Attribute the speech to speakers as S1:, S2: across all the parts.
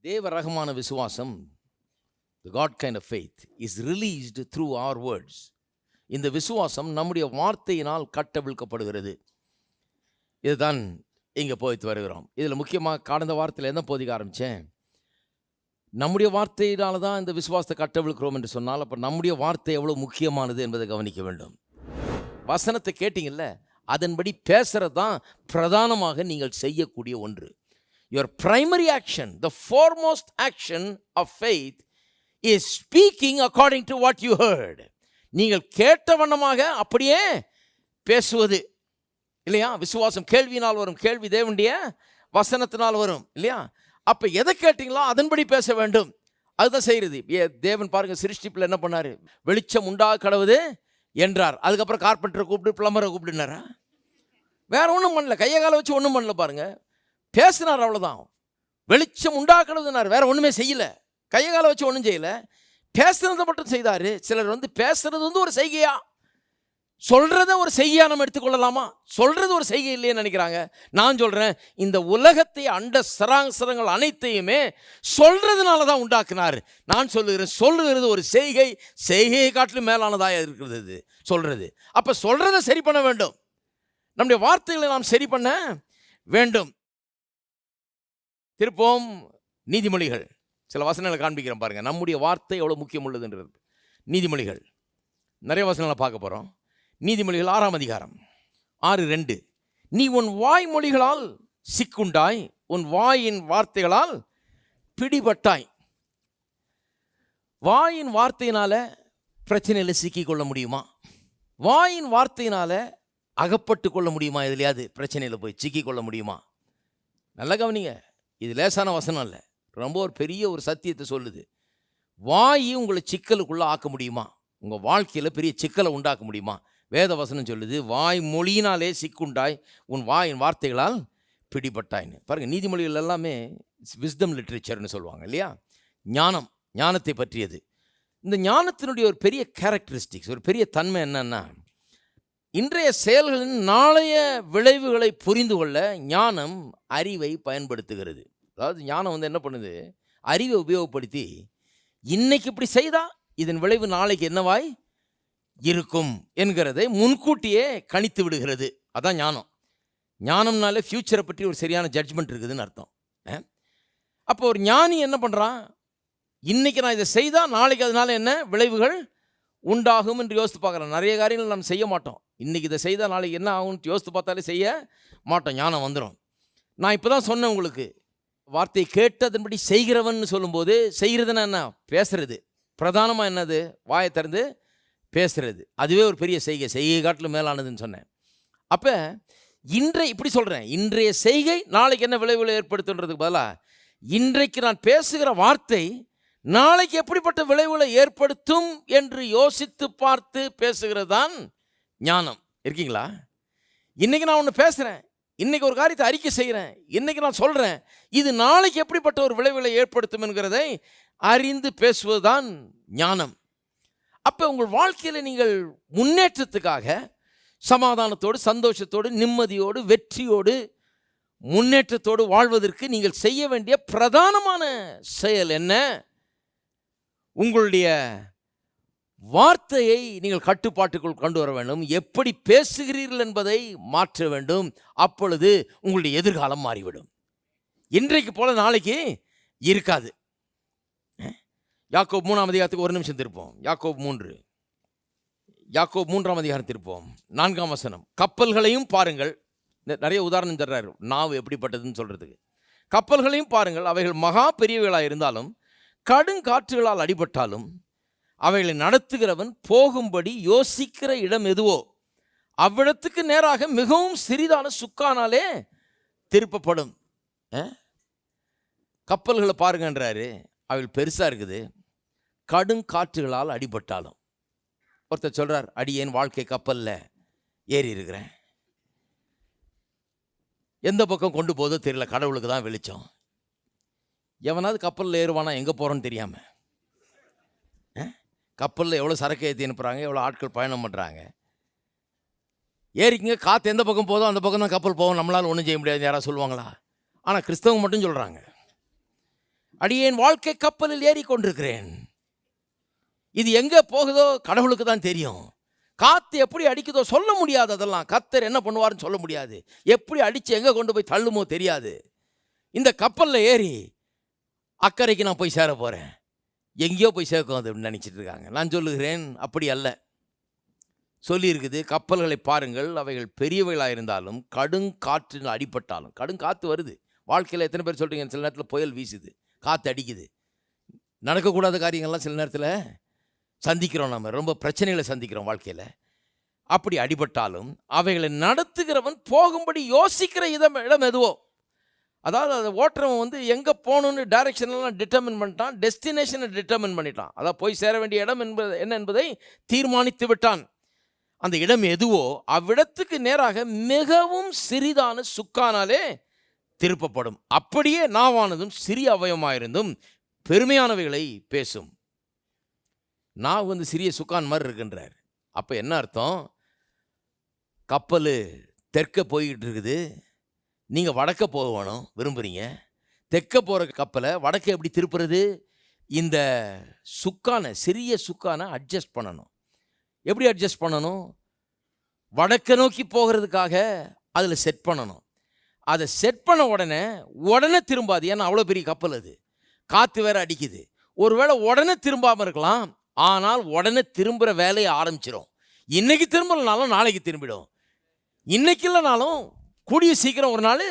S1: தேவ ரகமான விசுவாசம், the God kind of faith is released through our words. இந்த விசுவாசம் நம்முடைய வார்த்தையினால் கட்டவிழ்க்கப்படுகிறது. இதுதான் இங்கே போய்த்து வருகிறோம். இதில் முக்கியமாக கடந்த வாரத்தில் என்ன போதிக்க ஆரம்பித்தேன், நம்முடைய வார்த்தையினால தான் இந்த விசுவாசத்தை கட்டவிழ்க்கிறோம் என்று சொன்னால், அப்போ நம்முடைய வார்த்தை எவ்வளோ முக்கியமானது என்பதை கவனிக்க வேண்டும். வசனத்தை கேட்டிங்கல்ல, அதன்படி பேசுகிறது தான் பிரதானமாக நீங்கள் செய்யக்கூடிய ஒன்று. Your primary action, the foremost action of faith is speaking according to what you heard. நீங்கள் கேட்ட வண்ணமாக அப்படியே பேசுவது இல்லையா? விசுவாசம் கேள்வியினால் வரும், கேள்வி தேவனுடைய வசனத்தினால் வரும் இல்லையா? அப்போ எதை கேட்டீங்களோ அதன்படி பேச வேண்டும். அதுதான் செய்கிறது. தேவன் பாருங்க, சிருஷ்டிப்பில் என்ன பண்ணார்? வெளிச்சம் உண்டாக கடவுது என்றார். அதுக்கப்புறம் கார்பெண்டரை கூப்பிட்டு பிளம்பரை கூப்பிட்டுனாரா? வேற ஒன்றும் பண்ணல, கையை காலை வச்சு ஒன்றும் பண்ணல. பாருங்க, பேசினார், அவ்வளோதான். வெளிச்சம் உண்டாக்குறதுனார், வேற ஒன்றுமே செய்யலை. கையை காலை வச்சு ஒன்றும் செய்யலை, பேசுறதை மட்டும் செய்தார். சிலர் பேசுறது ஒரு செய்கையா, சொல்றத ஒரு செய்கையா நம்ம எடுத்துக்கொள்ளலாமா? சொல்றது ஒரு செய்கை இல்லைன்னு நினைக்கிறாங்க. நான் சொல்றேன், இந்த உலகத்தை அண்ட சராசரங்கள் அனைத்தையுமே சொல்றதுனால தான் உண்டாக்குனார். நான் சொல்லுகிறேன், சொல்லுகிறது ஒரு செய்கை, செய்கையை காட்டிலும் மேலானதாக இருக்கிறது சொல்றது. அப்ப சொல்றதை சரி பண்ண வேண்டும், நம்முடைய வார்த்தைகளை நாம் சரி பண்ண வேண்டும். திருப்போம் நீதிமொழிகள், சில வசனங்களை காண்பிக்கிறேன் பாருங்க, நம்முடைய வார்த்தை எவ்வளோ முக்கியம் உள்ளதுன்றது. நீதிமொழிகள் நிறைய வசனங்களை பார்க்க போகிறோம். நீதிமொழிகள் 6ஆம் அதிகாரம் 6:2. நீ உன் வாய்மொழிகளால் சிக்குண்டாய், உன் வாயின் வார்த்தைகளால் பிடிபட்டாய். வாயின் வார்த்தையினால பிரச்சனையில் சிக்கிக்கொள்ள முடியுமா? வாயின் வார்த்தையினால அகப்பட்டு கொள்ள முடியுமா? எதுலையாவது பிரச்சனையில் போய் சிக்கிக்கொள்ள முடியுமா? நல்லா கவனிங்க, இது லேசான வசனம் இல்லை, ரொம்ப ஒரு பெரிய ஒரு சத்தியத்தை சொல்லுது. வாய் உங்களை சிக்கலுக்குள்ளே ஆக்க முடியுமா? உங்கள் வாழ்க்கையில் பெரிய சிக்கலை உண்டாக்க முடியுமா? வேத வசனம் சொல்லுது, வாய் மொழியினாலே சிக்குண்டாய், உன் வாயின் வார்த்தைகளால் பிடிபட்டாயின்னு. பாருங்கள், நீதிமொழிகள் எல்லாமே விஸ்டம் லிட்ரேச்சர்னு சொல்லுவாங்க இல்லையா? ஞானம், ஞானத்தை பற்றியது. இந்த ஞானத்தினுடைய ஒரு பெரிய கேரக்டரிஸ்டிக்ஸ், ஒரு பெரிய தன்மை என்னன்னா, இன்றைய செயல்களின் நாளைய விளைவுகளை புரிந்து கொள்ள ஞானம் அறிவை பயன்படுத்துகிறது. அதாவது ஞானம் என்ன பண்ணுது? அறிவை உபயோகப்படுத்தி இன்னைக்கு இப்படி செய்தா இதன் விளைவு நாளைக்கு என்னவாய் இருக்கும் என்கிறதை முன்கூட்டியே கணித்து விடுகிறது. அதான் ஞானம். ஞானம்னாலே ஃப்யூச்சரை பற்றி ஒரு சரியான ஜட்ஜ்மெண்ட் இருக்குதுன்னு அர்த்தம். அப்போ ஒரு ஞானி என்ன பண்ணுறான்? இன்னைக்கு நான் இதை செய்தால் நாளைக்கு அதனால என்ன விளைவுகள் உண்டாகும் என்று யோசித்து பார்க்குறேன். நிறைய காரியங்கள் நம்ம செய்ய மாட்டோம். இன்றைக்கி இதை செய்தால் நாளைக்கு என்ன ஆகும்னு யோசித்து பார்த்தாலே செய்ய மாட்டோம். ஞானம் வந்துடும். நான் இப்போ தான் சொன்னேன் உங்களுக்கு, வார்த்தையை கேட்டதன்படி செய்கிறவன் சொல்லும்போது, செய்கிறதுனா என்ன? பேசுறது. பிரதானமாக என்னது? வாயை திறந்து பேசுறது. அதுவே ஒரு பெரிய செய்கை, செய்கை காட்டிலும் மேலானதுன்னு சொன்னேன். அப்போ இப்படி சொல்கிறேன், இன்றைய செய்கை நாளைக்கு என்ன விளைவுகளை ஏற்படுத்துன்றதுக்கு பதிலாக, இன்றைக்கு நான் பேசுகிற வார்த்தை நாளைக்கு எப்படிப்பட்ட விளைவுகளை ஏற்படுத்தும் என்று யோசித்து பார்த்து பேசுகிறது தான் ஞானம். இருக்கீங்களா? இன்னைக்கு நான் ஒன்று பேசுகிறேன், இன்னைக்கு ஒரு காரியத்தை அறிக்கை செய்கிறேன், இன்னைக்கு நான் சொல்கிறேன், இது நாளைக்கு எப்படிப்பட்ட ஒரு விளைவுகளை ஏற்படுத்தும் என்கிறதை அறிந்து பேசுவதுதான் ஞானம். அப்போ உங்கள் வாழ்க்கையில் நீங்கள் முன்னேற்றத்துக்காக சமாதானத்தோடு, சந்தோஷத்தோடு, நிம்மதியோடு, வெற்றியோடு, முன்னேற்றத்தோடு வாழ்வதற்கு நீங்கள் செய்ய வேண்டிய பிரதானமான செயல் என்ன? உங்களுடைய வார்த்தையை நீங்கள் கட்டுப்பாட்டுக்குள் கொண்டு வர வேண்டும். எப்படி பேசுகிறீர்கள் என்பதை மாற்ற வேண்டும். அப்பொழுது உங்களுடைய எதிர்காலம் மாறிவிடும். இன்றைக்கு போல நாளைக்கு இருக்காது. யாக்கோபு 3ஆம் அதிகாரத்துக்கு ஒரு நிமிஷம் திருப்போம். யாக்கோபு 3ஆம் அதிகாரம் திருப்போம். 4ஆம் வசனம். கப்பல்களையும் பாருங்கள். நிறைய உதாரணம் தர்றாரு, நாவு எப்படிப்பட்டதுன்னு சொல்றதுக்கு. கப்பல்களையும் பாருங்கள், அவைகள் மகா பெரியவைகளாக இருந்தாலும் கடுங்காற்றுகளால் அடிபட்டாலும் அவைகளை நடத்துகிறவன் போகும்படி யோசிக்கிற இடம் எதுவோ அவ்விடத்துக்கு நேராக மிகவும் சிறிதான சுக்கானாலே திருப்பப்படும். கப்பல்களை பாருங்கன்றாரு, அவைகள் பெருசாக இருக்குது, கடுங்காற்றுகளால் அடிபட்டாலும். ஒருத்தர் சொல்கிறார், அடியேன் வாழ்க்கை கப்பலில் ஏறி இருக்கிறேன், எந்த பக்கம் கொண்டு போதோ தெரியல, கடவுளுக்கு தான் வெளிச்சம். எவனாவது கப்பலில் ஏறுவானா எங்கே போகிறோன்னு தெரியாமல்? கப்பலில் எவ்வளோ சரக்கு ஏற்றி அனுப்புகிறாங்க, எவ்வளோ ஆட்கள் பயணம் பண்ணுறாங்க. ஏறிக்குங்க, காற்று எந்த பக்கம் போதோ அந்த பக்கம் தான் கப்பல் போகும், நம்மளால் ஒன்றும் செய்ய முடியாது யாராவது சொல்லுவாங்களா? ஆனால் கிறிஸ்தவங்க மட்டும் சொல்கிறாங்க. அடியேன் வாழ்க்கை கப்பலில் ஏறி கொண்டிருக்கிறேன். இது எங்கே போகுதோ கடவுளுக்கு தான் தெரியும். காற்று எப்படி அடிக்குதோ சொல்ல முடியாது. அதெல்லாம் கர்த்தர் என்ன பண்ணுவார்னு சொல்ல முடியாது. எப்படி அடித்து எங்கே கொண்டு போய் தள்ளுமோ தெரியாது. இந்த கப்பலில் ஏறி அக்கறைக்கு நான் போய் சேர போகிறேன், எங்கேயோ போய் சேர்க்கும் அது அப்படின்னு நினச்சிட்டு இருக்காங்க. நான் சொல்லுகிறேன், அப்படி அல்ல. சொல்லியிருக்குது, கப்பல்களை பாருங்கள், அவைகள் பெரியவைகளாக இருந்தாலும் கடுங்காற்றில் அடிபட்டாலும். கடுங்காற்று வருது வாழ்க்கையில். எத்தனை பேர் சொல்கிறீங்க, சில நேரத்தில் புயல் வீசுது, காற்று அடிக்குது, நடக்கக்கூடாத காரியங்கள்லாம் சில நேரத்தில் சந்திக்கிறோம். நம்ம ரொம்ப பிரச்சனைகளை சந்திக்கிறோம் வாழ்க்கையில். அப்படி அடிபட்டாலும் அவைகளை நடத்துகிறவன் போகும்படி யோசிக்கிற இடம் எதுவோ, அதாவது அதை ஓட்டுறவன் எங்கே போகணுன்னு டைரக்ஷன்லாம் டிட்டர்மின் பண்ணிட்டான், டெஸ்டினேஷனை டிட்டர்மின் பண்ணிட்டான். அதாவது போய் சேர வேண்டிய இடம் என்ன என்பதை தீர்மானித்து விட்டான். அந்த இடம் எதுவோ அவ்விடத்துக்கு நேராக மிகவும் சிறிதான சுக்கானாலே திருப்பப்படும். அப்படியே நாவானதும் சிறிய அவயமாயிருந்தும் பெருமையானவைகளை பேசும். நாவு சிறிய சுக்கான் மாதிரி இருக்குன்றார். அப்போ என்ன அர்த்தம்? கப்பல் தெற்க போய்கிட்டு இருக்குது, நீங்கள் வடக்க போகணும் விரும்புகிறீங்க. தெற்க போகிற கப்பலை வடக்க எப்படி திருப்புறது? இந்த சுக்கானை, சிறிய சுக்கானை அட்ஜஸ்ட் பண்ணணும். எப்படி அட்ஜஸ்ட் பண்ணணும்? வடக்க நோக்கி போகிறதுக்காக அதில் செட் பண்ணணும். அதை செட் பண்ண உடனே திரும்பாது. ஏன்னா அவ்வளோ பெரிய கப்பல், அது காற்று வேற அடிக்குது. ஒருவேளை உடனே திரும்பாமல் இருக்கலாம், ஆனால் உடனே திரும்புகிற வேலையை ஆரம்பிச்சிடும். இன்னைக்கு திரும்பலனாலும் நாளைக்கு திரும்பிடும், இன்னைக்கு இல்லைனாலும் கூடிய சீக்கிரம் ஒரு நாள்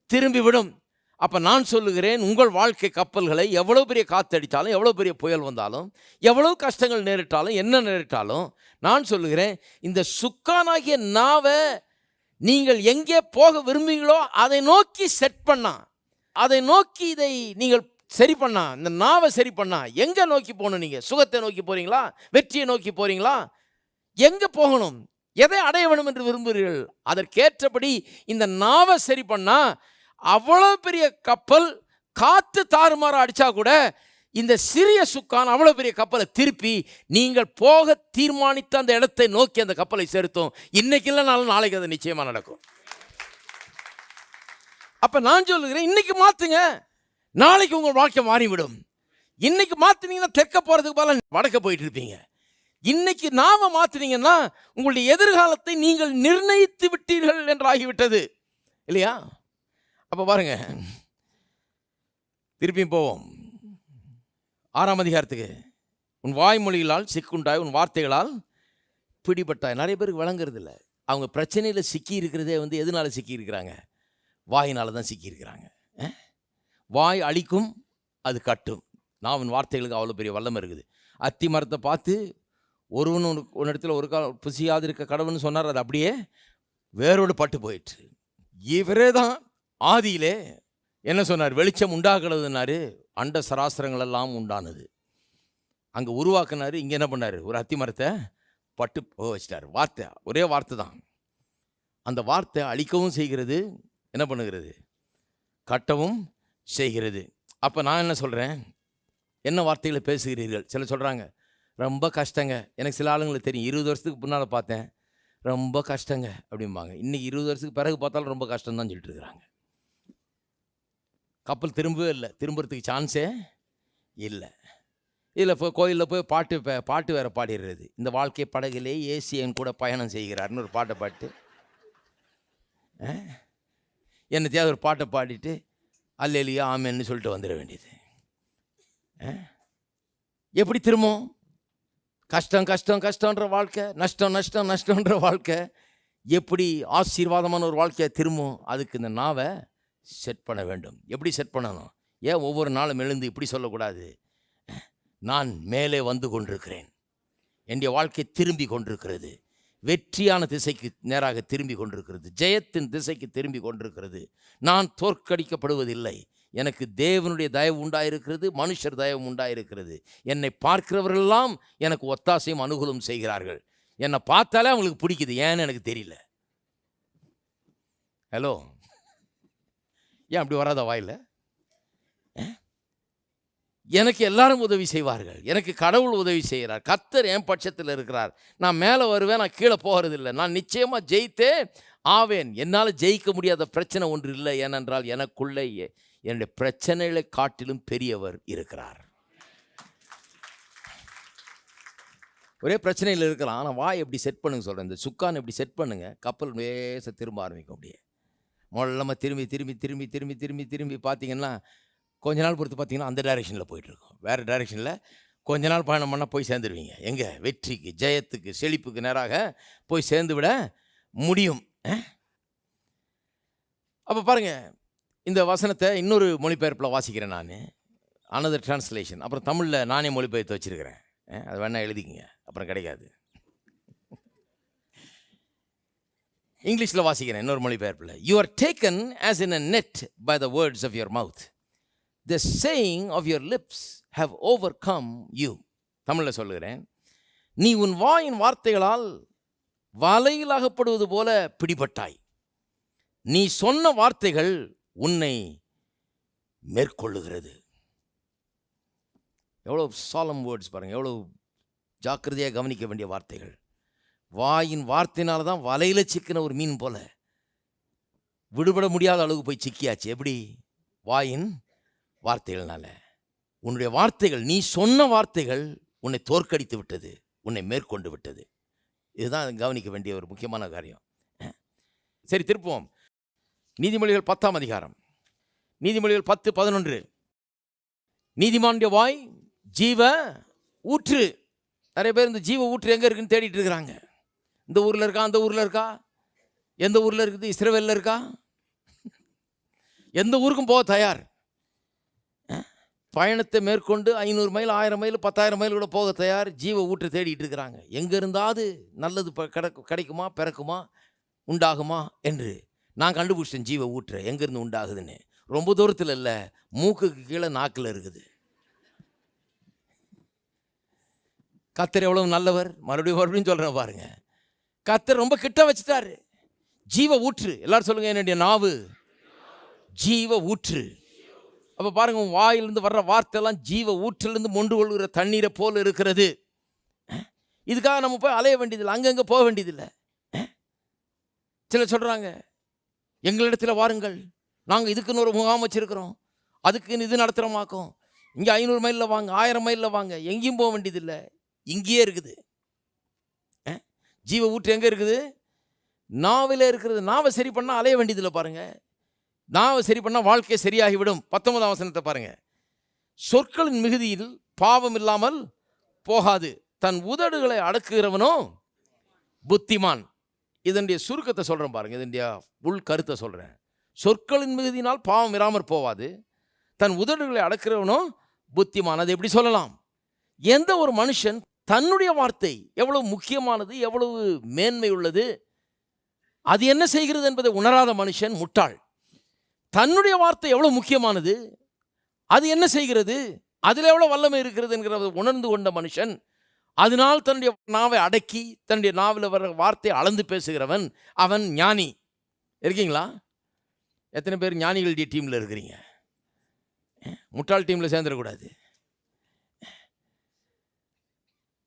S1: திரும்பி விடும். அப்போ நான் சொல்லுகிறேன், உங்கள் வாழ்க்கை கப்பல்களை எவ்வளோ பெரிய காற்று அடித்தாலும், எவ்வளோ பெரிய புயல் வந்தாலும், எவ்வளோ கஷ்டங்கள் நேரிட்டாலும், என்ன நேரிட்டாலும், நான் சொல்லுகிறேன், இந்த சுக்கானாகிய நாவை நீங்கள் எங்கே போக விரும்புகிறீங்களோ அதை நோக்கி செட் பண்ணா, அதை நோக்கி இதை நீங்கள் சரி பண்ணா, இந்த நாவை சரி பண்ணா, எங்கே நோக்கி போகணும்? நீங்கள் சுகத்தை நோக்கி போகிறீங்களா, வெற்றியை நோக்கி போகிறீங்களா, எங்கே போகணும், எதை அடைய வேண்டும் என்று விரும்புகிறீர்கள்? அதற்கேற்றபடி இந்த நாவை சரி பண்ணா, அவ்வளோ பெரிய கப்பல் காற்று தாறுமாற அடித்தா கூட இந்த சிறிய சுக்கான் அவ்வளோ பெரிய கப்பலை திருப்பி நீங்கள் போக தீர்மானித்த அந்த இடத்தை நோக்கி அந்த கப்பலை செலுத்தும். இன்னைக்கு இல்லைனாலும் நாளைக்கு அது நிச்சயமாக நடக்கும். அப்போ நான் சொல்லுகிறேன், இன்னைக்கு மாற்றுங்க, நாளைக்கு உங்கள் வாழ்க்கை மாறிவிடும். இன்னைக்கு மாற்றினீங்கன்னா தெற்க போகிறதுக்கு போல வடக்க போயிட்டு இருப்பீங்க. இன்னைக்கு நாம மாற்றினீங்கன்னா உங்களுடைய எதிர்காலத்தை நீங்கள் நிர்ணயித்து விட்டீர்கள் என்றாகிவிட்டது, இல்லையா? அப்போ பாருங்க, திருப்பியும் போவோம் 6ஆம் அதிகாரத்துக்கு. உன் வாய்மொழிகளால் சிக்குண்டாய், உன் வார்த்தைகளால் பிடிபட்டாய். நிறைய பேருக்கு விளங்குறது இல்லை. அவங்க பிரச்சனையில் சிக்கி இருக்கிறதே எதனால சிக்கி இருக்கிறாங்க? வாயினால தான் சிக்கி இருக்கிறாங்க. வாய் அழிக்கும், அது கட்டும். நாவின் வார்த்தைகளுக்கு அவ்வளோ பெரிய வல்லமை இருக்குது. அத்தி மரத்தை பார்த்து ஒரு இடத்துல ஒரு கால் புசியாது இருக்க கடவுள்னு சொன்னார், அது அப்படியே வேரோடு பட்டு போயிட்டு. இவரே தான் ஆதியிலே என்ன சொன்னார்? வெளிச்சம் உண்டாக்குறதுனாரு, அண்ட சராசரங்கள் எல்லாம் உண்டானது. அங்கே உருவாக்குனாரு, இங்கே என்ன பண்ணார்? ஒரு அத்தி மரத்தை பட்டு வச்சிட்டார். வார்த்தை, ஒரே வார்த்தை தான். அந்த வார்த்தை அழிக்கவும் செய்கிறது, என்ன பண்ணுகிறது? கட்டவும் செய்கிறது. அப்போ நான் என்ன சொல்கிறேன்? என்ன வார்த்தைகளை பேசுகிறீர்கள்? சில சொல்கிறாங்க ரொம்ப கஷ்டங்க. எனக்கு சில ஆளுங்களை தெரியும், 20 வருஷத்துக்கு முன்னால் பார்த்தேன், ரொம்ப கஷ்டங்க அப்படிம்பாங்க. இன்றைக்கி 20 வருஷத்துக்கு பிறகு பார்த்தாலும் ரொம்ப கஷ்டம் தான் சொல்லிட்டு இருக்கிறாங்க. கப்பல் திரும்பவே இல்லை, திரும்புறதுக்கு சான்ஸே இல்லை. இதில் போய் கோயிலில் போய் பாட்டு வேறு பாடிடுறது. இந்த வாழ்க்கை படகிலே ஏசி என் கூட பயணம் செய்கிறார்னு ஒரு பாட்டை பாட்டு, என்னத்தையாவது ஒரு பாட்டை பாடிட்டு அல்லேலியா ஆமேன்னு சொல்லிட்டு வந்துட வேண்டியது. எப்படி திரும்பும்? கஷ்டம் கஷ்டம் கஷ்டன்ற வாழ்க்கை, நஷ்டம் நஷ்டம் நஷ்டன்ற வாழ்க்கை. எப்படி ஆசீர்வாதமான ஒரு வாழ்க்கையை திரும்பும்? அதுக்கு இந்த நாவை செட் பண்ண வேண்டும். எப்படி செட் பண்ணணும்? ஏன் ஒவ்வொரு நாளும் எழுந்து இப்படி சொல்லக்கூடாது? நான் மேலே வந்து கொண்டிருக்கிறேன், என்னுடைய வாழ்க்கை திரும்பி கொண்டிருக்கிறது, வெற்றியான திசைக்கு நேராக திரும்பி கொண்டிருக்கிறது, ஜெயத்தின் திசைக்கு திரும்பி கொண்டிருக்கிறது. நான் தோற்கடிக்கப்படுவதில்லை. எனக்கு தேவனுடைய தயவு உண்டாயிருக்கிறது, மனுஷர் தயவு உண்டாயிருக்கிறது. என்னை பார்க்கிறவர்களெல்லாம் எனக்கு ஒத்தாசையும் அனுகூலம் செய்கிறார்கள். என்னை பார்த்தாலே அவங்களுக்கு பிடிக்குது, ஏன்னு எனக்கு தெரியல. ஹலோ, ஏன் அப்படி வராத வாயில்? எனக்கு எல்லாரும் உதவி செய்வார்கள், எனக்கு கடவுள் உதவி செய்கிறார், கர்த்தர் என் பட்சத்தில் இருக்கிறார். நான் மேலே வருவேன், நான் கீழே போகிறது இல்லை. நான் நிச்சயமாக ஜெயித்தே ஆவேன். என்னால் ஜெயிக்க முடியாத பிரச்சனை ஒன்று இல்லை. ஏனென்றால் எனக்குள்ளே என்னுடைய பிரச்சனைகளை காட்டிலும் பெரியவர் இருக்கிறார். ஒரே பிரச்சனையில் இருக்கலாம். ஆனால் வாய் எப்படி செட் பண்ணுங்க சொல்கிறேன். இந்த சுக்கான் எப்படி செட் பண்ணுங்க, கப்பல் லேசாக திரும்ப ஆரம்பிக்கும். அப்படியே மொல்லமாக திரும்பி திரும்பி திரும்பி திரும்பி திரும்பி திரும்பி பார்த்தீங்கன்னா கொஞ்ச நாள் பொறுத்து பார்த்தீங்கன்னா அந்த டைரெக்ஷனில் போயிட்டுருக்கும். வேறு டைரெக்ஷனில் கொஞ்ச நாள் பயணம் பண்ணால் போய் சேர்ந்துருவீங்க. எங்கே? வெற்றிக்கு, ஜெயத்துக்கு, செழிப்புக்கு நேராக போய் சேர்ந்து விட முடியும். அப்போ பாருங்கள், இந்த வசனத்தை இன்னொரு மொழிபெயர்ப்பில் வாசிக்கிறேன் நான், அனதர் டிரான்ஸ்லேஷன். அப்புறம் தமிழில் நானே மொழிபெயர்த்து வச்சுருக்கிறேன். அது வேணால் எழுதிக்கிங்க, அப்புறம் கிடைக்காது. இங்கிலீஷில் வாசிக்கிறேன் இன்னொரு மொழிபெயர்ப்பில். You are taken as in a net by the words of your mouth, the saying of your lips have overcome you. தமிழில் சொல்லுகிறேன், நீ உன் வாயின் வார்த்தைகளால் வலையில் அகப்படுவது போல பிடிபட்டாய். நீ சொன்ன வார்த்தைகள் உன்னை மேற்கொள்ளுகிறது. எவ்வளோ சாலம் வேர்ட்ஸ் பாருங்கள், எவ்வளோ ஜாக்கிரதையாக கவனிக்க வேண்டிய வார்த்தைகள். வாயின் வார்த்தையினால தான் வலையில் சிக்கின ஒரு மீன் போல விடுபட முடியாத அளவுக்கு போய் சிக்கியாச்சு. எப்படி? வாயின் வார்த்தைகள்னால. உன்னுடைய வார்த்தைகள், நீ சொன்ன வார்த்தைகள் உன்னை தோற்கடித்து விட்டது, உன்னை மேற்கொண்டு விட்டது. இதுதான் கவனிக்க வேண்டிய ஒரு முக்கியமான காரியம். சரி, திருப்புவோம். நீதிமொழிகள் 10ஆம் அதிகாரம், நீதிமொழிகள் 10:11. நீதிமானுடைய வாய் ஜீவ ஊற்று. நிறைய பேர் இந்த ஜீவ ஊற்று எங்கே இருக்குன்னு தேடிட்டு இருக்கிறாங்க. இந்த ஊரில் இருக்கா, அந்த ஊரில் இருக்கா, எந்த ஊரில் இருக்குது? இஸ்ரவேலில் இருக்கா? எந்த ஊருக்கும் போக தயார். பயணத்தை மேற்கொண்டு 500 மைல், 1000 மைல், 10,000 மைல் கூட போக தயார். ஜீவ ஊற்று தேடிட்டு இருக்கிறாங்க. எங்கே இருந்தாவது நல்லது கிடைக்குமா, பிறக்குமா, உண்டாகுமா என்று நான் கண்டுபிடிச்சேன். ஜீவ ஊற்று எங்கேருந்து உண்டாகுதுன்னு ரொம்ப தூரத்தில் இல்லை, மூக்குக்கு கீழே நாக்கில் இருக்குது. கர்த்தர் எவ்வளவு நல்லவர். மறுபடியும் சொல்கிறேன் பாருங்க, கர்த்தர் ரொம்ப கிட்ட வச்சுட்டாரு. ஜீவ ஊற்று. எல்லாரும் சொல்லுங்க, என்னுடைய நாவு ஜீவ ஊற்று. அப்போ பாருங்க, வாயிலிருந்து வர்ற வார்த்தையெல்லாம் ஜீவ ஊற்றிலிருந்து மொண்டு கொள்கிற தண்ணீரை போல் இருக்கிறது. இதுக்காக நம்ம போய் அலைய வேண்டியதில்லை, அங்கங்கே போக வேண்டியதில்லை. சிலர் சொல்கிறாங்க, எங்களிடத்தில் வாருங்கள், நாங்கள் இதுக்குன்னு ஒரு முகாம் வச்சுருக்கிறோம், அதுக்குன்னு இது நடத்துகிறோமாக்கும், இங்கே 500 மைலில் வாங்க, 1000 மைலில் வாங்க. எங்கேயும் போக வேண்டியதில்லை, இங்கேயே இருக்குது. ஜீவ ஊற்று எங்கே இருக்குது? நாவிலே இருக்கிறது. நாவை சரி பண்ணால் அலைய வேண்டியதில்லை. பாருங்கள், நாவை சரி பண்ணால் வாழ்க்கை சரியாகிவிடும். 19ஆம் வசனத்தை பாருங்கள். சொற்களின் மிகுதியில் பாவம் இல்லாமல் போகாது, தன் உதடுகளை அடக்குகிறவனோ புத்திமான். இதனுடைய சுருக்கத்தை சொல்கிறேன் பாருங்கள், இதனுடைய உள் கருத்தை சொல்கிறேன். சொற்களின் மிகுதியினால் பாவம் இராமற் போவாது, தன் உதடுகளை அடக்கிறவனோ புத்திமான். அதை எப்படி சொல்லலாம்? எந்த ஒரு மனுஷன் தன்னுடைய வார்த்தை எவ்வளவு முக்கியமானது, எவ்வளவு மேன்மை உள்ளது, அது என்ன செய்கிறது என்பதை உணராத மனுஷன் முட்டாள். தன்னுடைய வார்த்தை எவ்வளவு முக்கியமானது, அது என்ன செய்கிறது, அதில் எவ்வளோ வல்லமை இருக்கிறது என்கிறத உணர்ந்து கொண்ட மனுஷன், அதனால் தன்னுடைய நாவை அடக்கி தன்னுடைய நாவில் வர வார்த்தையை அளந்து பேசுகிறவன் அவன் ஞானி. இருக்கீங்களா? எத்தனை பேர் ஞானிகளுடைய டீமில் இருக்கிறீங்க? முட்டாள் டீமில் சேர்ந்துடக்கூடாது.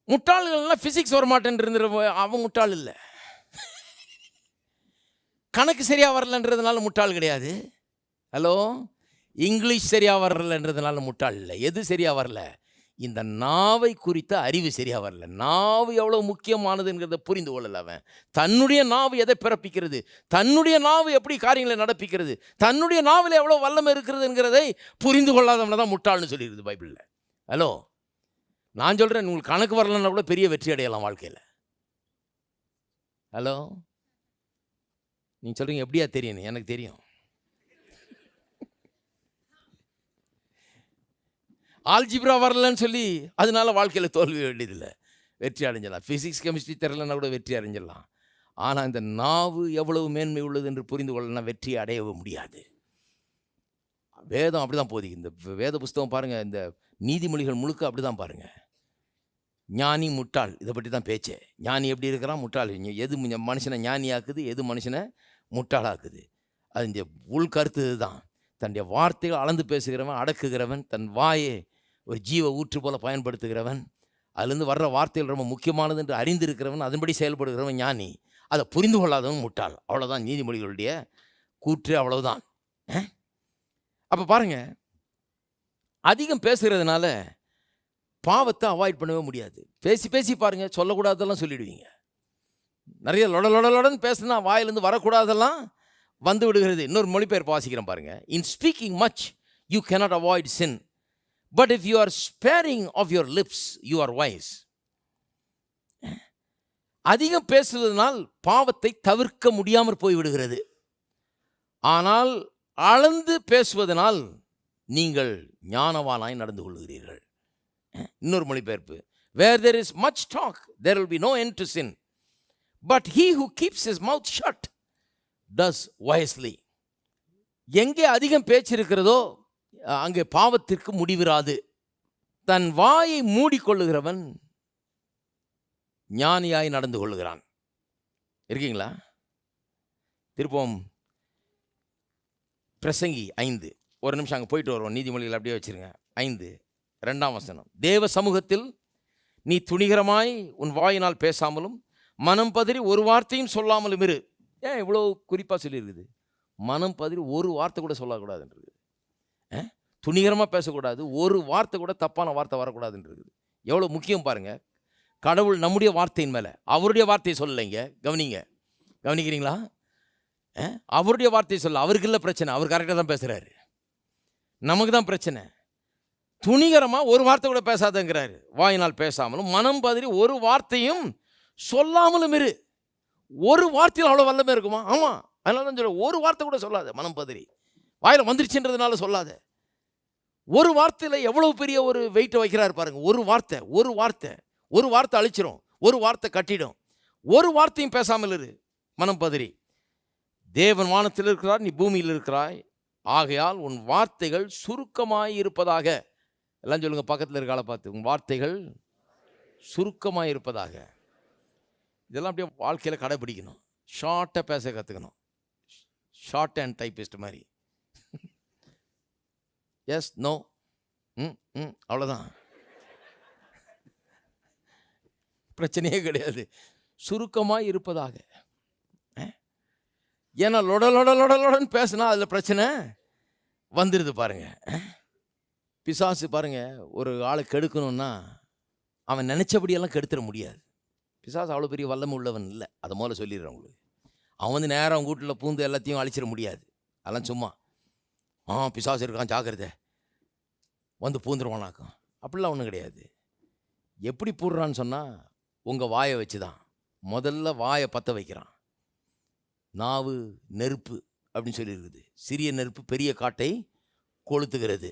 S1: முட்டாள்கள்லாம் ஃபிசிக்ஸ் வரமாட்டேன் இருந்துற அவன் முட்டாள் இல்லை. கணக்கு சரியாக வரலன்றதுனால முட்டாள் கிடையாது. ஹலோ, இங்கிலீஷ் சரியாக வரலன்றதுனால முட்டாள் இல்லை. எது சரியாக வரல? இந்த நாவை குறித்த அறிவு சரியாக வரல. நாவு எவ்வளோ முக்கியமானதுங்கிறத புரிந்து கொள்ளல அவன். தன்னுடைய நாவு எதை பிறப்பிக்கிறது, தன்னுடைய நாவு எப்படி காரியங்களை நடப்பிக்கிறது, தன்னுடைய நாவில் எவ்வளோ வல்லமை இருக்கிறதுங்கிறதை புரிந்து கொள்ளாதவனை தான் முட்டாள்னு சொல்லிடுது பைபிளில். ஹலோ, நான் சொல்கிறேன், உங்களுக்கு கணக்கு வரலன்னா கூட பெரிய வெற்றி அடையலாம் வாழ்க்கையில். ஹலோ, நீங்கள் சொல்கிறீங்க எப்படியா தெரியும்? எனக்கு தெரியும். ஆல்ஜிப்ரா வரலன்னு சொல்லி அதனால வாழ்க்கையில் தோல்வி வேண்டியதில்லை, வெற்றி அடைஞ்சிடலாம். ஃபிசிக்ஸ் கெமிஸ்ட்ரி தெரிலன்னா கூட வெற்றி அடைஞ்சிடலாம். ஆனால் இந்த நாவு எவ்வளவு மேன்மை உள்ளது என்று புரிந்து கொள்ளலாம், வெற்றி அடையவும் முடியாது. வேதம் அப்படி தான் போதிக்கு. இந்த வேத புஸ்தகம் பாருங்கள், இந்த நீதிமொழிகள் முழுக்க அப்படி தான் பாருங்கள். ஞானி முட்டாள், இதை பற்றி தான் பேச்சே. ஞானி எப்படி இருக்கிறான், முட்டாள். எது மனுஷனை ஞானியாக்குது, எது மனுஷனை முட்டாளாக்குது, அது இந்த உள்கருத்து தான். தன்னுடைய வார்த்தைகள் அளந்து பேசுகிறவன், அடக்குகிறவன், தன் வாயை ஒரு ஜீவ ஊற்று போல பயன்படுத்துகிறவன், அதுலேருந்து வர்ற வார்த்தைகள் ரொம்ப முக்கியமானது என்று அறிந்திருக்கிறவன், அதன்படி செயல்படுகிறவன் ஞானி. அதை புரிந்து கொள்ளாதவன் முட்டாள். அவ்வளோதான் நீதிமொழிகளுடைய கூற்று, அவ்வளவுதான். அப்போ பாருங்க, அதிகம் பேசுகிறதுனால பாவத்தை அவாய்ட் பண்ணவே முடியாது. பேசி பேசி பாருங்க, சொல்லக்கூடாதெல்லாம் சொல்லிடுவீங்க. நிறைய லொடன்னு பேசுனா வாயிலிருந்து வரக்கூடாதெல்லாம் வந்து விடுகிறது. இன்னொரு மொழிபெயர்ப்பு வாசிக்கிறேன் பாருங்க. இன் speaking much you cannot avoid sin, but if you are sparing of your lips you are wise. அதிகம் பேசுவதனால் பாவத்தை தவிர்க்க முடியாமல் போய்விடுகிறது. ஆனால் அளந்து பேசுவதனால் நீங்கள் ஞானவானாய் நடந்து கொள்கிறீர்கள். இன்னொரு மொழிபெயர்ப்பு, where there is much talk there will be no end to sin, but he who keeps his mouth shut does wisely. எங்கே அதிகம் பேச்சு இருக்கிறதோ அங்கே பாவத்திற்கு முடிவிராது. தன் வாயை மூடிக்கொள்ளுகிறவன் ஞானியாய் நடந்து கொள்ளுகிறான். இருக்கீங்களா? திருப்பம் பிரசங்கி 5, ஒரு நிமிஷம் அங்கே போயிட்டு வருவோம். நீதிமொழிகள் அப்படியே வச்சிருங்க. 5 2ஆம் வசனம், தேவ சமூகத்தில் நீ துணிகரமாய் உன் வாயினால் பேசாமலும் மனம் பதறி ஒரு வார்த்தையும் சொல்லாமலும் இரு. ஏன் இவ்வளோ குறிப்பாக சொல்லியிருக்குது? மனம் பதறி ஒரு வார்த்தை கூட சொல்லக்கூடாதுன்றது. துணிகரமாக பேசக்கூடாது, ஒரு வார்த்தை கூட தப்பான வார்த்தை வரக்கூடாதுன்றது எவ்வளோ முக்கியம் பாருங்கள். கடவுள் நம்முடைய வார்த்தையின் மேலே, அவருடைய வார்த்தையை சொல்லலைங்க. கவனிக்கிறீங்களா? அவருடைய வார்த்தையை சொல்ல, அவருக்கு இல்லை பிரச்சனை, அவர் கரெக்டாக தான் பேசுகிறாரு. நமக்கு தான் பிரச்சனை. துணிகரமாக ஒரு வார்த்தை கூட பேசாதங்கிறாரு. வாயினால் பேசாமலும் மனம் பதறி ஒரு வார்த்தையும் சொல்லாமலும் இரு. ஒரு வார்த்தையில் அவ்வளோ வல்லமே இருக்குமா? ஆமாம், அதனால தான் சொல்ல, ஒரு வார்த்தை கூட சொல்லாத. மனம் பதறி வாயில் வந்துருச்சுன்றதுனால சொல்லாத. ஒரு வார்த்தையில் எவ்வளோ பெரிய ஒரு வெயிட்டை வைக்கிறாரு பாருங்க. ஒரு வார்த்தை அழிச்சிடும், ஒரு வார்த்தை கட்டிடும். ஒரு வார்த்தையும் பேசாமல் இரு. மனம் பதறி, தேவன் வானத்தில் இருக்கிறார், நீ பூமியில் இருக்கிறாய், ஆகையால் உன் வார்த்தைகள் சுருக்கமாய் இருப்பதாக. எல்லாம் சொல்லுங்க, பக்கத்தில் இருக்கால பார்த்து, உன் வார்த்தைகள் சுருக்கமாய் இருப்பதாக. இதெல்லாம் அப்படியே வாழ்க்கையில் கடைபிடிக்கணும். ஷார்ட்டாக பேச கற்றுக்கணும். ஷார்ட் அண்ட் டைப்பிஸ்ட் மாதிரி. எஸ், நோ, அவ்வளோதான், பிரச்சனையே கிடையாது. சுருக்கமாக இருப்பதாக. ஏன்னா லொடன்னு பேசினா அதில் பிரச்சனை வந்துடுது பாருங்க. பிசாசு பாருங்க, ஒரு ஆளை கெடுக்கணும்னா அவன் நினச்சபடியெல்லாம் கெடுத்துட முடியாது. பிசாசு அவ்வளோ பெரிய வல்லமை உள்ளவன் இல்லை, அதை முதல்ல சொல்லிடுறேன் உங்களுக்கு. அவன் வந்து நேரம் அவங்க வீட்டில் பூந்து எல்லாத்தையும் அழிச்சிட முடியாது. அதெல்லாம் சும்மா பிசாசு இருக்கான் ஜாக்கிரதை வந்து பூந்துருவானாக்கும், அப்படிலாம் ஒன்றும் கிடையாது. எப்படி பூடுறான்னு சொன்னால், உங்கள் வாயை வச்சு தான். முதல்ல வாயை பற்ற வைக்கிறான். நாவு நெருப்பு அப்படின்னு சொல்லியிருக்குது. சிறிய நெருப்பு பெரிய காட்டை கொளுத்துகிறது.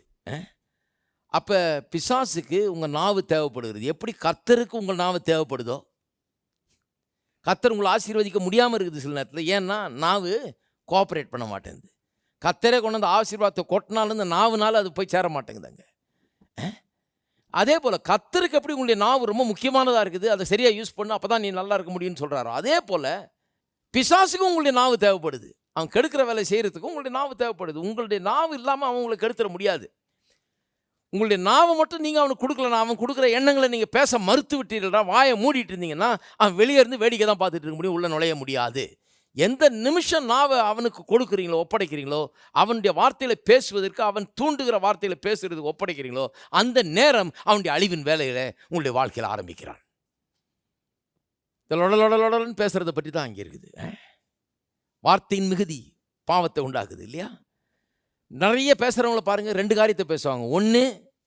S1: அப்போ பிசாசுக்கு உங்கள் நாவு தேவைப்படுகிறது. எப்படி கர்த்தருக்கு உங்கள் நாவு தேவைப்படுதோ, கர்த்தர் உங்களை ஆசீர்வதிக்க முடியாமல் இருக்குது சில நேரத்தில். ஏன்னா நாவு கோஆப்ரேட் பண்ண மாட்டேங்குது. கர்த்தரே கொண்டு வந்து ஆசீர்வாதத்தை கொட்டினாலும் இந்த நாவுனால அது போய் சேர மாட்டேங்குதாங்க. அதே போல் கர்த்தருக்கு எப்படி உங்களுடைய நாவு ரொம்ப முக்கியமானதாக இருக்குது, அதை சரியாக யூஸ் பண்ணு, அப்போ தான் நீ நல்லா இருக்க முடியும்னு சொல்கிறாரோ, அதே போல் பிசாசுக்கும் உங்களுடைய நாவு தேவைப்படுது. அவன் கெடுக்கிற வேலை செய்கிறதுக்கும் உங்களுடைய நாவு தேவைப்படுது. உங்களுடைய நாவு இல்லாமல் அவன் உங்களை கெடுத்துட முடியாது. உங்களுடைய நாவை மட்டும் நீங்கள் அவனுக்கு கொடுக்கலனா, அவன் கொடுக்குற எண்ணங்களை நீங்கள் பேச மறுத்து விட்டீர்களா, வாயை மூடிட்டு இருந்தீங்கன்னா அவன் வெளியே இருந்து வேடிக்கை தான் பார்த்துட்டு இருக்க முடியும், உள்ளே நுழைய முடியாது. எந்த நிமிஷம் நாவை அவனுக்கு கொடுக்குறீங்களோ, ஒப்படைக்கிறீங்களோ, அவனுடைய வார்த்தையில் பேசுவதற்கு, அவன் தூண்டுகிற வார்த்தையில் பேசுகிறதுக்கு ஒப்படைக்கிறீங்களோ, அந்த நேரம் அவனுடைய அழிவின் வேலையில் உங்களுடைய வாழ்க்கையில் ஆரம்பிக்கிறான். லொடன்னு பேசுகிறத பற்றி தான் அங்கே இருக்குது. வார்த்தையின் மிகுதி பாவத்தை உண்டாக்குது இல்லையா? நிறைய பேசுகிறவங்கள பாருங்கள், 2 காரியத்தை பேசுவாங்க. ஒன்று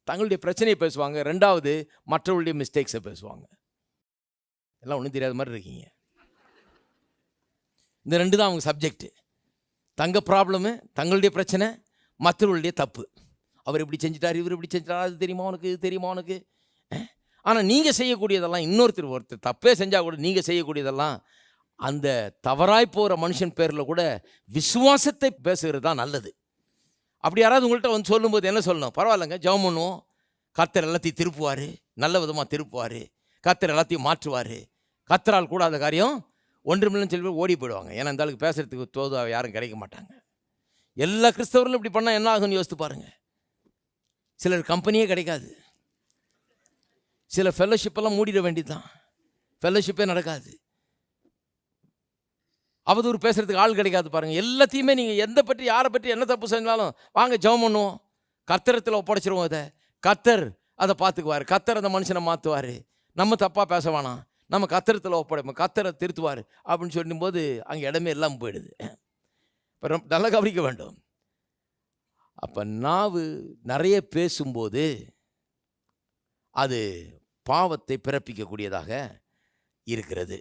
S1: தங்களுடைய பிரச்சனையை பேசுவாங்க, 2வது மற்றவர்களுடைய மிஸ்டேக்ஸை பேசுவாங்க. எல்லாம் ஒன்றும் தெரியாத மாதிரி இருக்கீங்க. இந்த 2 தான் அவங்க சப்ஜெக்டு. தங்க ப்ராப்ளமு, தங்களுடைய பிரச்சனை, மற்றவர்களுடைய தப்பு. அவர் இப்படி செஞ்சுட்டார், இவர் இப்படி செஞ்சுட்டார், அது தெரியுமா உனக்கு, இது தெரியுமா உனக்கு. ஆனால் நீங்கள் செய்யக்கூடியதெல்லாம், ஒருத்தர் தப்பே செஞ்சால் கூட நீங்கள் செய்யக்கூடியதெல்லாம், அந்த தவறாய் போகிற மனுஷன் பேரில் கூட விசுவாசத்தை பேசுகிறது தான் நல்லது. அப்படி யாராவது உங்கள்கிட்ட வந்து சொல்லும்போது என்ன சொல்லணும்? பரவாயில்லைங்க, ஜெபம் பண்ணுவோம், கர்த்தர் எல்லாத்தையும் திருப்புவார், நல்ல விதமாக திருப்புவார், கர்த்தர் எல்லாத்தையும் மாற்றுவார், கர்த்தரால் கூடாத காரியம் ஒன்றுமில்லைன்னு சொல்லி ஓடி போயிடுவாங்க. ஏன்னா இந்த ஆளுக்கு பேசுகிறதுக்கு தோது யாரும் கிடைக்க மாட்டாங்க. எல்லா கிறிஸ்தவர்களும் இப்படி பண்ணால் என்ன ஆகும்னு யோசித்து பாருங்கள். சிலர் கம்பெனியே கிடைக்காது, சில ஃபெல்லோஷிப்பெல்லாம் மூடிட வேண்டியது தான், ஃபெல்லோஷிப்பே நடக்காது. அவதூறு பேசுறதுக்கு ஆள் கிடைக்காது பாருங்க. எல்லாத்தையுமே நீங்கள் எந்த பற்றி யாரை பற்றி என்ன தப்பு செஞ்சாலும் வாங்க ஜெபம் பண்ணுவோம், கர்த்தரத்தில் ஒப்படைச்சிருவோம். இதை கர்த்தர் அதை பார்த்துக்குவார், கர்த்தர் அந்த மனுஷனை மாற்றுவார். நம்ம தப்பாக பேச வேணாம், நம்ம கர்த்தரத்தில் ஒப்படைப்போம், கர்த்தரை திருத்துவார் அப்படின்னு சொல்லும்போது அங்கே இடமே எல்லாம் போயிடுது. இப்போ நல்லா கவனிக்க வேண்டும். அப்போ நாவு நிறைய பேசும்போது அது பாவத்தை பிறப்பிக்கக்கூடியதாக இருக்கிறது.